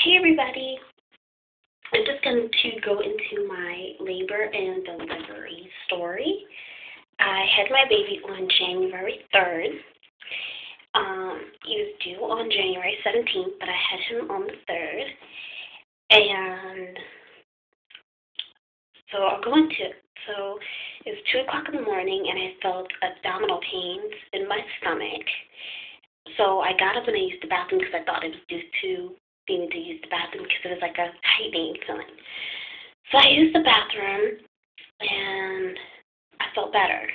Hey everybody, I'm just going to go into my labor and delivery story. I had my baby on January 3rd. He was due on January 17th, but I had him on the 3rd. And so I'll go into it. So it was 2 o'clock in the morning and I felt abdominal pains in my stomach. So I got up and I used the bathroom because I thought it was due to needing to use the bathroom because it was like a tightening feeling. So I used the bathroom and I felt better.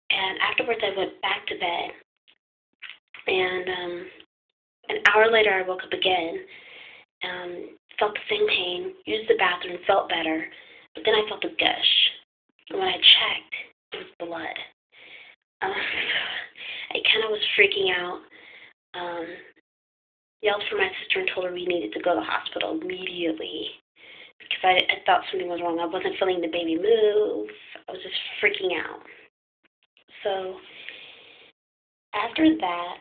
And afterwards I went back to bed. And an hour later I woke up again, felt the same pain, used the bathroom, felt better, but then I felt a gush. And when I checked, it was blood. I kind of was freaking out. Yelled for my sister and told her we needed to go to the hospital immediately because I thought something was wrong. I wasn't feeling the baby move. I was just freaking out. So after that,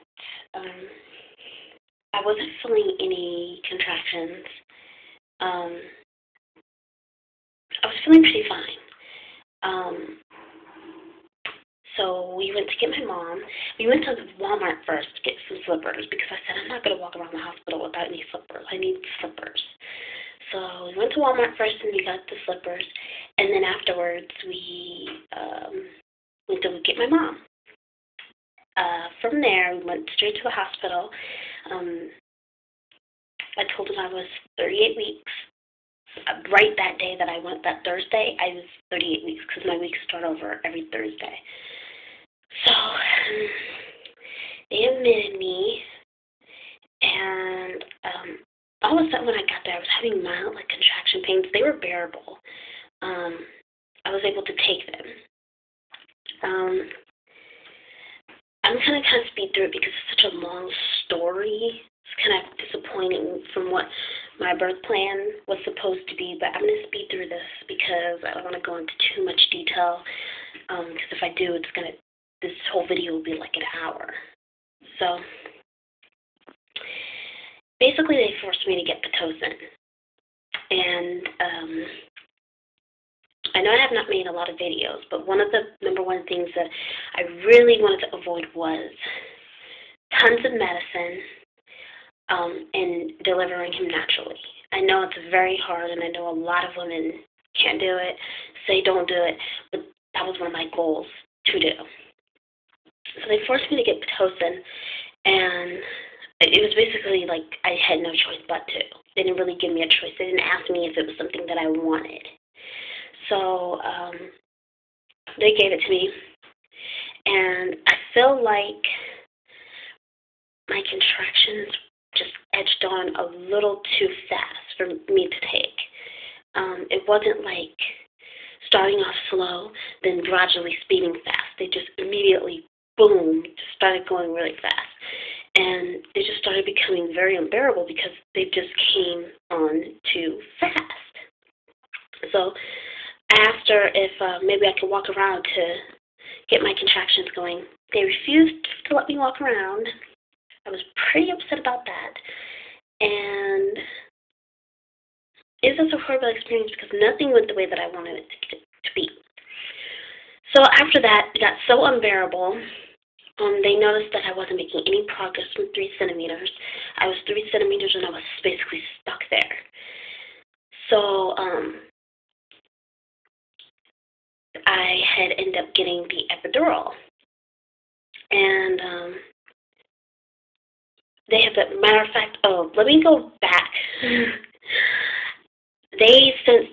I wasn't feeling any contractions. I was feeling pretty fine. So we went to get my mom. We went to Walmart first to get some slippers because I said, I'm not going to walk around the hospital without any slippers. I need slippers. So we went to Walmart first and we got the slippers. And then afterwards we went to get my mom. From there, we went straight to the hospital. I told them I was 38 weeks. Right that day that I went, that Thursday, I was 38 weeks because my weeks start over every Thursday. So they admitted me, and all of a sudden when I got there, I was having mild contraction pains. They were bearable. I was able to take them. I'm going to kind of speed through it because it's such a long story. It's kind of disappointing from what my birth plan was supposed to be, but I'm going to speed through this because I don't want to go into too much detail, because if I do, this whole video will be like an hour. So basically they forced me to get Pitocin, and I know I have not made a lot of videos, but one of the number one things that I really wanted to avoid was tons of medicine, and delivering him naturally. I know it's very hard, and I know a lot of women can't do it, say don't do it, but that was one of my goals to do. So they forced me to get Pitocin, and it was basically like I had no choice but to. They didn't really give me a choice. They didn't ask me if it was something that I wanted. So they gave it to me, and I feel like my contractions just edged on a little too fast for me to take. It wasn't like starting off slow, then gradually speeding fast. They just immediately, boom, started going really fast. And they just started becoming very unbearable because they just came on too fast. So I asked her if maybe I could walk around to get my contractions going. They refused to let me walk around. I was pretty upset about that, and it was a horrible experience because nothing went the way that I wanted it to be. So after that, it got so unbearable. They noticed that I wasn't making any progress from 3 centimeters. I was 3 centimeters and I was basically stuck there. So I had ended up getting the epidural, and they have, matter of fact, let me go back. They said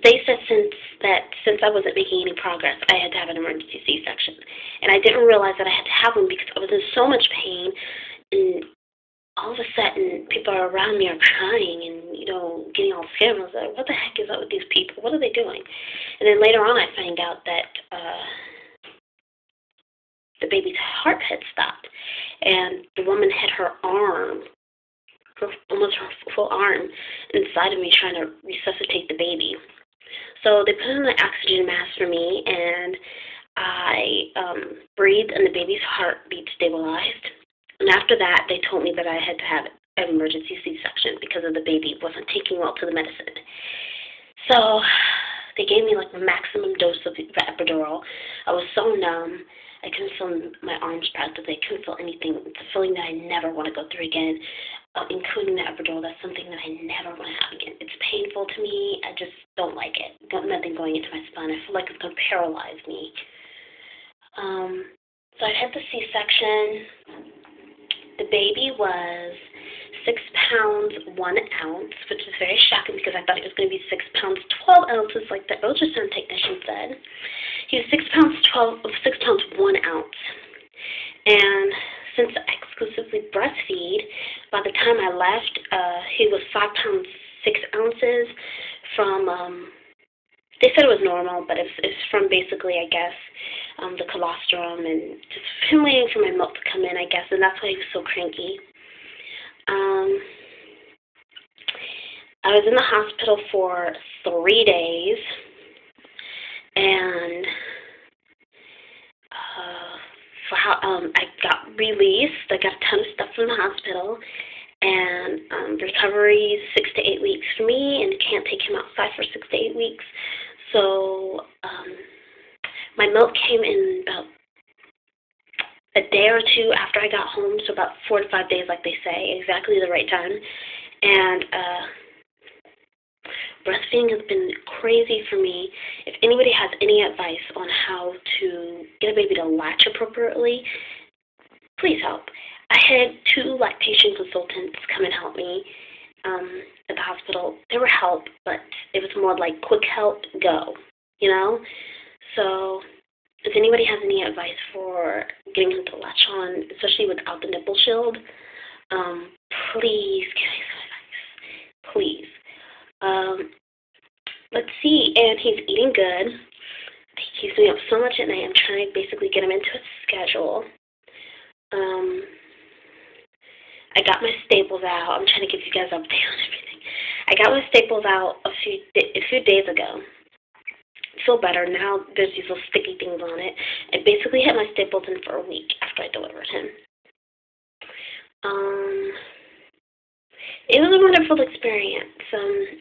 since I wasn't making any progress, I had to have an emergency C-section. And I didn't realize that I had to have one because I was in so much pain, and all of a sudden, people around me are crying and, getting all scared. I was like, what the heck is up with these people? What are they doing? And then later on, I find out that the baby's heart had stopped, and the woman had her arm, almost her full arm, inside of me trying to resuscitate the baby. So they put in an oxygen mask for me, and I breathed, and the baby's heartbeat stabilized. And after that, they told me that I had to have an emergency C-section because of the baby wasn't taking well to the medicine. So they gave me like the maximum dose of the epidural. I was so numb. I couldn't feel my arms practically. I couldn't feel anything. It's a feeling that I never want to go through again, including the epidural. That's something that I never want to have again. It's painful to me. I just don't like it. Got nothing going into my spine. I feel like it's going to paralyze me. So I had the C-section. The baby was 6 pounds 1 ounce, which is very shocking because I thought it was going to be 6 pounds 12 ounces, like the ultrasound technician said. He was 6 pounds 1 ounce, and since I exclusively breastfeed, by the time I left, he was 5 pounds 6 ounces. From they said it was normal, but it's from basically, I guess, the colostrum and just him waiting for my milk to come in, I guess, and that's why he was so cranky. I was in the hospital for 3 days, and I got released. I got a ton of stuff from the hospital, and recovery is 6 to 8 weeks for me, and can't take him outside for 6 to 8 weeks. So my milk came in about a day or two after I got home, so about 4 to 5 days, like they say, exactly the right time. And breastfeeding has been crazy for me. If anybody has any advice on how to get a baby to latch appropriately, please help. I had 2 lactation consultants come and help me at the hospital. They were help, but it was more like quick help, go, you know? So if anybody has any advice for getting him to latch on, especially without the nipple shield, please give me some advice. Please. Let's see, and he's eating good. He keeps me up so much at night. I'm trying to basically get him into a schedule. I got my staples out. I'm trying to give you guys an update on everything. I got my staples out a few days ago. I feel better. Now there's these little sticky things on it. I basically had my staples in for a week after I delivered him. It was a wonderful experience.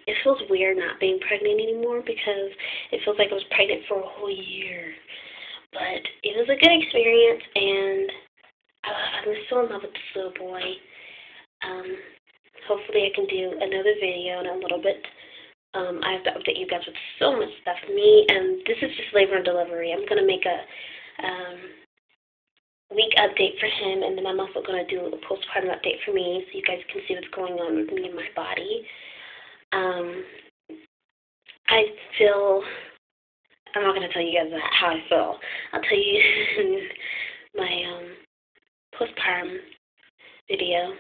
It feels weird not being pregnant anymore because it feels like I was pregnant for a whole year. But it was a good experience, and I'm so in love with this little boy. Hopefully I can do another video in a little bit. I have to update you guys with so much stuff. And this is just labor and delivery. I'm going to make a week update for him, and then I'm also going to do a postpartum update for me so you guys can see what's going on with me and my body. I feel, I'm not going to tell you guys how I feel. I'll tell you my postpartum video.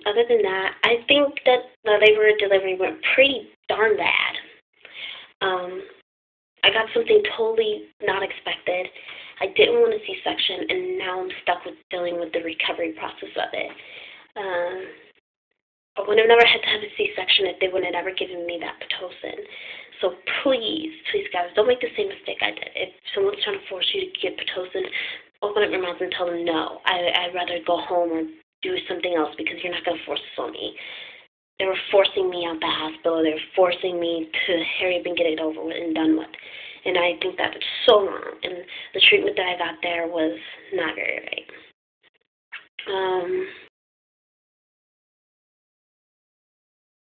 Other than that, I think that the labor and delivery went pretty darn bad. I got something totally not expected. I didn't want a C-section, and now I'm stuck with dealing with the recovery process of it. I would have never had to have a C-section if they would have never given me that Pitocin. So please, guys, don't make the same mistake I did. If someone's trying to force you to get Pitocin, open up your mouth and tell them no. I'd rather go home or do something else because you're not going to force this on me. They were forcing me out the hospital. They were forcing me to hurry up and get it over with and done with. And I think that is so wrong. And the treatment that I got there was not very right.